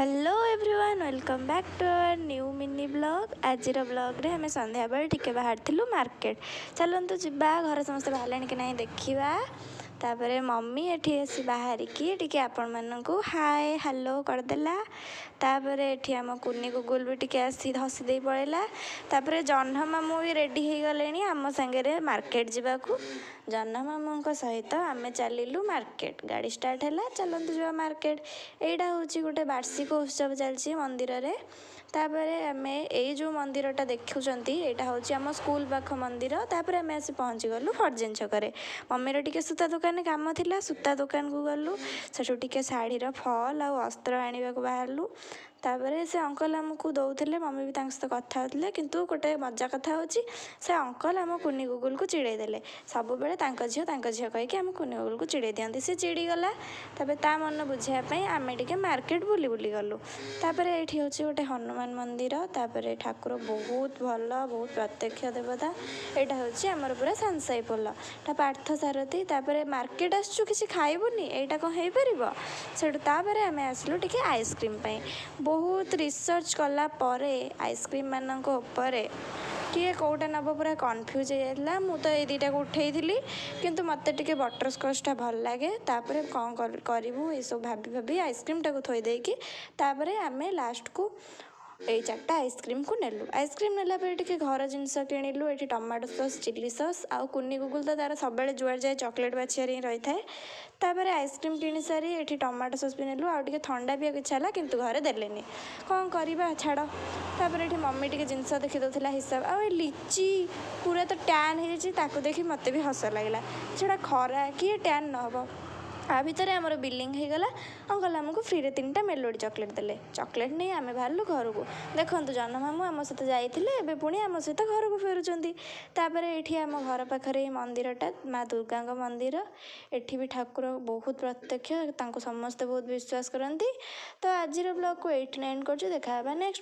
Hello everyone welcome back to our new mini blog. आज blog रे हमें संध्या बेले टिके बाहर थिलु मार्केट। चलतु जीवा घर समस्त बाहर कि नहीं देखा। तापर मम्मी एठी आसी बाहर की टिके आपण मानकु हाय हेलो करदेला। तापर एठी आम कुनी गुगुल भी टिके आसी हसी दे पड़ेला। तापर जह्न मामू भी रेडी हो गले आम सांगे मार्केट जावाकू। जह्न मामू सहित आम चलू मार्केट। गाड़ी स्टार्ट है चलतु जा मार्केट। यहाँ हूँ गोटे वार्षिक उत्सव चलती मंदिर रे। तापर आम जो मंदिरटा देखुं यहाँ हूँ आम स्कूल पाख मंदिर। तापर आम आसी पहुँची गलु फर्जेन छकरे। मम्मीर टिके सूता दुकान काम थिला सूता दुकान को गलु। सेठू टिके शाढ़ीर फल आ अस्त्र आने को बाहरलु। तापर से अंकल आमको दौले मम्मी भी सहित कथा होते किंतु गोटे मजा कथा हूँ से अंकल आम कुनी गुगुल को चिड़े देले। सब बेले झील कहीकि आम कुनी गुगुल को चिड़े दिखती सी चिड़ीगला। तापर ता मन बुझापी आम टे मार्केट बुली बुली गलु। तापर ये हूँ गोटे हनुमान मंदिर। तापर ठाकुर बहुत भल बहुत प्रत्यक्ष देवता। यहाँ हूँ आमर पूरा सानसाई पोल पार्थ सारथी। तापर मार्केट आसचु किसी खाइबुनी यहाँ कौन हो पार से आम आसलु टे आइसक्रीम बहुत रिसर्च कला परे आइसक्रीम मानक उपरे किए कौटा नब पूरा कन्फ्यूज हो जाता। मुझे ये दुटा को उठे किंतु मत टे बटरस्कचटा भल लगे। तापर कौन करूँ ये सब भाभी भाभी आइसक्रीम टाक थोदेकी तापर आम लास्ट को ये चार्टा आइसक्रीम को नेलु। आइसक्रीम नेला टे घर जिनस किणिलु। ये टमाटो सॉस चिली सॉस आउ कुनी गुगुल तो तार सब जुआर जाए चॉकलेट बाछियार ही रही थाए। तापर आइसक्रीम किणी सारी ये टमाटो सॉस भी नेलु। आउ ठंडा भी इच्छा है किंतु घरे देलेनी कौन करवा छाड़। तापर ये मम्मी टे जिनस देखी दूसरा हिसाब आ लिची पूरा तो टैन हो देखी मत भी हस लगे छड़ा खरा कि टैन न हो। आ भितर आमर बिलिंग हो गला। अंकल आमको फ्री रे 3टा मेलोडी चॉकलेट देले। चॉकलेट नहीं आम बाहर घर को देखु जन मामू आम सहित जाते पुणी आम सहित घर को फेरुंट। तापर ये आम घर पाखे मंदिरटा माँ दुर्गा मंदिर। एठी भी ठाकुर बहुत प्रत्यक्ष समस्ते बहुत विश्वास करती। तो आज ब्लॉग को 8 9 कर देखा नेक्स्ट।